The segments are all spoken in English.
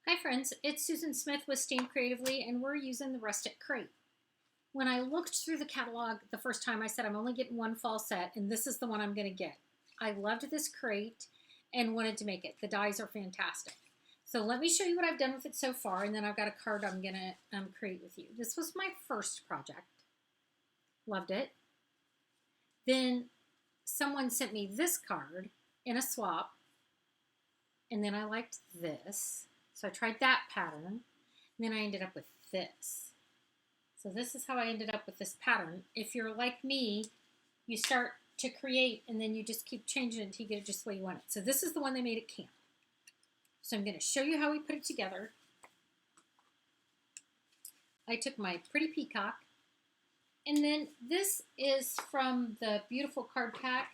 Hi friends, it's Susan Smith with Stamp Creatively, and we're using the Rustic crate. When I looked through the catalog the first time, I said I'm only getting one fall set, and this is the one I'm going to get. I loved this crate and wanted to make it. The dies are fantastic. So let me show you what I've done with it so far, and then I've got a card I'm going to create with you. This was my first project. Loved it. Then someone sent me this card in a swap, and then I liked this. So I tried that pattern, and then I ended up with this. So this is how I ended up with this pattern. If you're like me, you start to create, and then you just keep changing it until you get it just the way you want it. So this is the one they made at camp. So I'm going to show you how we put it together. I took my pretty peacock, and then this is from the beautiful card pack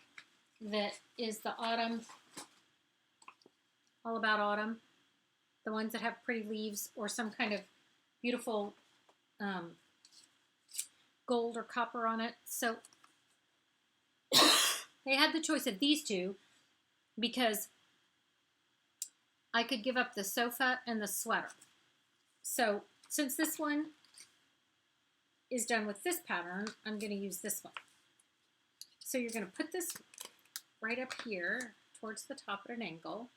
that is the autumn, all about autumn. The ones that have pretty leaves or some kind of beautiful gold or copper on it. So they had the choice of these two because I could give up the sofa and the sweater. So since this one is done with this pattern, I'm going to use this one. So you're going to put this right up here towards the top at an angle.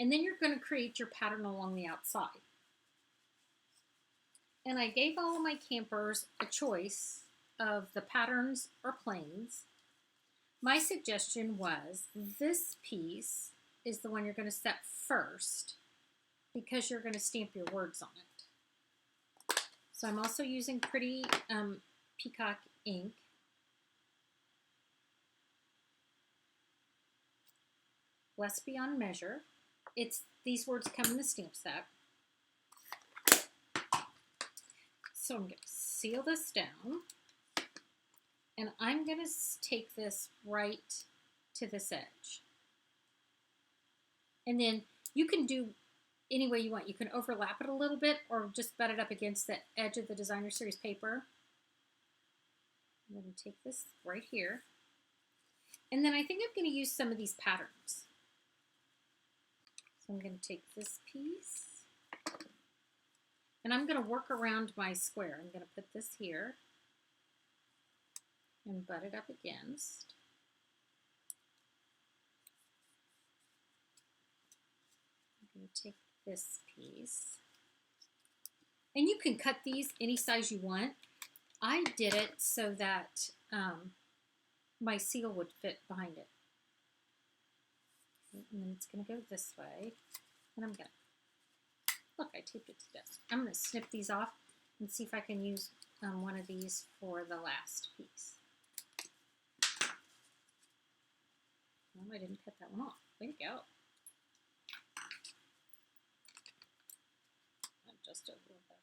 And then you're going to create your pattern along the outside. And I gave all of my campers a choice of the patterns or planes. My suggestion was this piece is the one you're going to set first because you're going to stamp your words on it. So I'm also using pretty peacock ink. Bless Beyond Measure. These words come in the stamp set. So I'm going to seal this down, and I'm going to take this right to this edge. And then you can do any way you want. You can overlap it a little bit or just butt it up against the edge of the Designer Series paper. I'm going to take this right here. And then I think I'm going to use some of these patterns. So I'm going to take this piece, and I'm going to work around my square. I'm going to put this here and butt it up against. I'm going to take this piece. And you can cut these any size you want. I did it so that my seal would fit behind it. And then it's going to go this way, and I'm going to, look, I taped it to this. I'm going to snip these off and see if I can use one of these for the last piece. Well, I didn't cut that one off. Way to go. Just a little bit.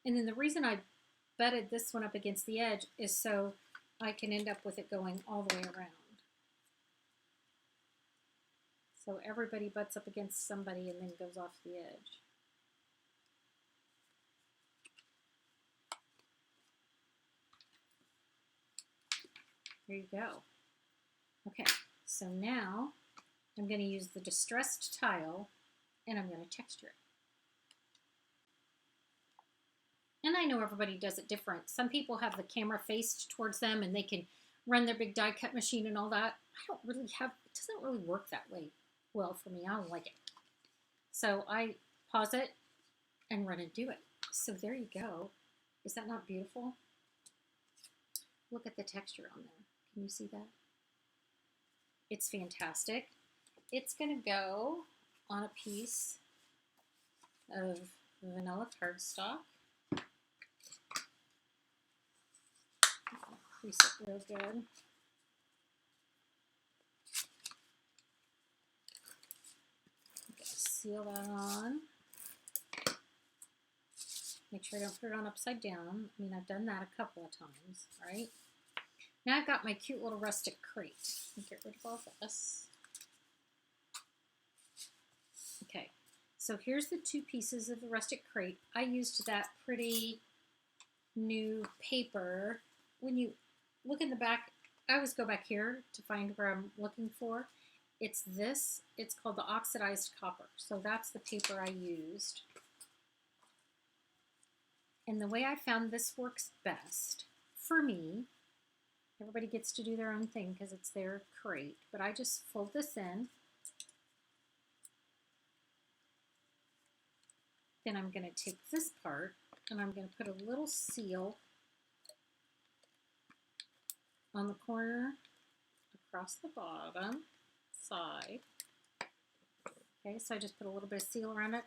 And then the reason I butted this one up against the edge is so I can end up with it going all the way around. So everybody butts up against somebody and then goes off the edge. There you go. Okay, so now I'm going to use the distressed tile and I'm going to texture it. And I know everybody does it different. Some people have the camera faced towards them and they can run their big die cut machine and all that. I don't really have, it doesn't really work that way well for me. I don't like it. So I pause it and run and do it. So there you go. Is that not beautiful? Look at the texture on there. Can you see that? It's fantastic. It's going to go on a piece of vanilla cardstock. Crease it real good. Seal that on. Make sure I don't put it on upside down. I mean, I've done that a couple of times, right? Now I've got my cute little rustic crate. Get rid of all this. Okay, so here's the two pieces of the rustic crate. I used that pretty new paper. When you look in the back, I always go back here to find where I'm looking for. It's this. It's called the oxidized copper. So that's the paper I used. And the way I found this works best for me, everybody gets to do their own thing because it's their crate, but I just fold this in. Then I'm going to take this part and I'm going to put a little seal on the corner across the bottom side. Okay, so I just put a little bit of seal around it.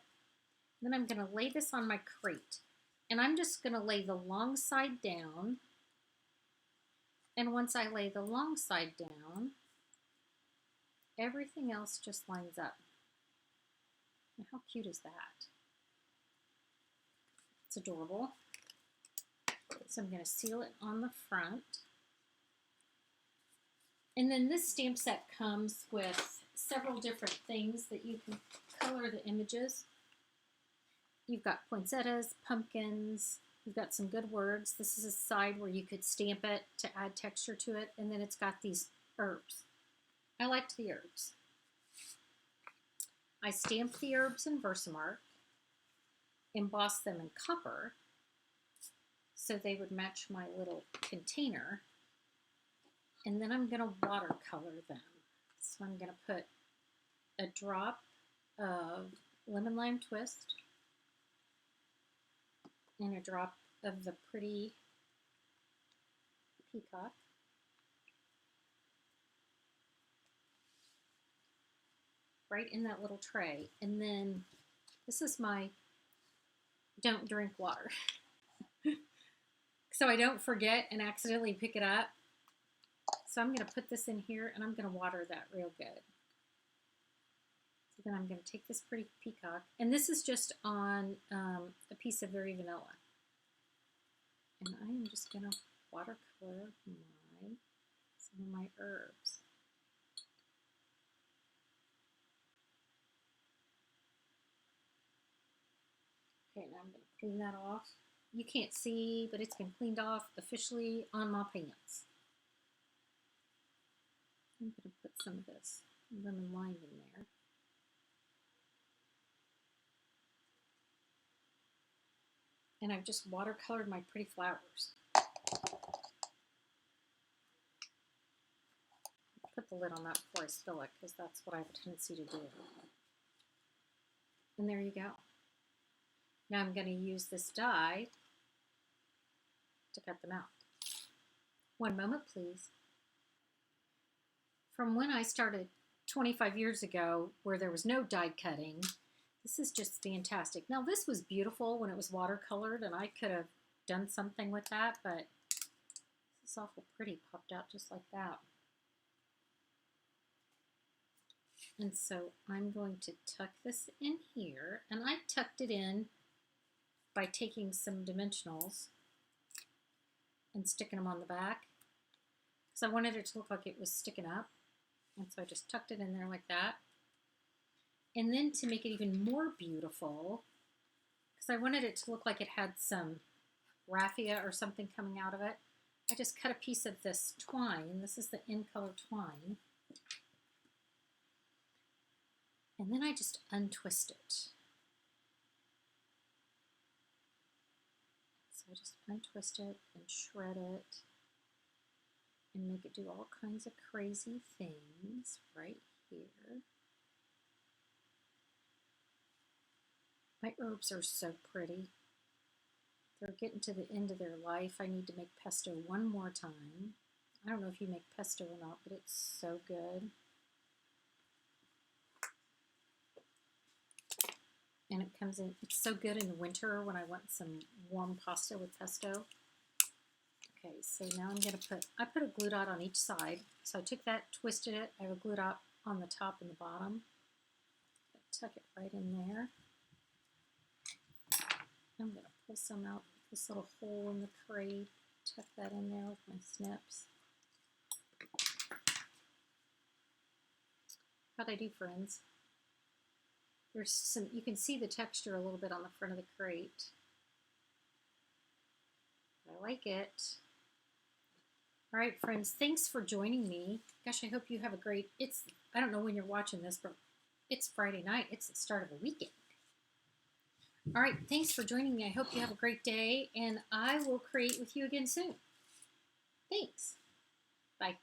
Then I'm going to lay this on my crate. And I'm just going to lay the long side down. And once I lay the long side down, everything else just lines up. And how cute is that? It's adorable. So I'm going to seal it on the front. And then this stamp set comes with several different things that you can color the images. You've got poinsettias, pumpkins, you've got some good words. This is a side where you could stamp it to add texture to it. And then it's got these herbs. I liked the herbs. I stamped the herbs in Versamark, embossed them in copper so they would match my little container. And then I'm going to watercolor them. So I'm going to put a drop of lemon lime twist and a drop of the pretty peacock. Right in that little tray. And then this is my don't drink water. So I don't forget and accidentally pick it up. So I'm going to put this in here and I'm going to water that real good. So then I'm going to take this pretty peacock. And this is just on a piece of Very Vanilla. And I am just going to watercolor some of my herbs. Okay, now I'm going to clean that off. You can't see, but it's been cleaned off officially on my pants. I'm going to put some of this lemon lime in there. And I've just watercolored my pretty flowers. Put the lid on that before I spill it, because that's what I have a tendency to do. And there you go. Now I'm going to use this die to cut them out. One moment, please. From when I started 25 years ago, where there was no die cutting, this is just fantastic. Now this was beautiful when it was watercolored, and I could have done something with that, but this is awful pretty, popped out just like that. And so I'm going to tuck this in here, and I tucked it in by taking some dimensionals and sticking them on the back, because I wanted it to look like it was sticking up. And so I just tucked it in there like that. And then to make it even more beautiful, because I wanted it to look like it had some raffia or something coming out of it, I just cut a piece of this twine. This is the in color twine. And then I just untwist it. So I just untwist it and shred it and make it do all kinds of crazy things right here. My herbs are so pretty. They're getting to the end of their life. I need to make pesto one more time. I don't know if you make pesto or not, but it's so good. And it comes in, it's so good in the winter when I want some warm pasta with pesto. Okay, so now I'm going to I put a glue dot on each side. So I took that, twisted it. I have a glue dot on the top and the bottom. Tuck it right in there. I'm going to pull some out with this little hole in the crate. Tuck that in there with my snips. How'd I do, friends? There's some, you can see the texture a little bit on the front of the crate. I like it. All right, friends, thanks for joining me. Gosh, I hope you have a great, I don't know when you're watching this, but it's Friday night. It's the start of a weekend. All right, thanks for joining me. I hope you have a great day, and I will create with you again soon. Thanks. Bye.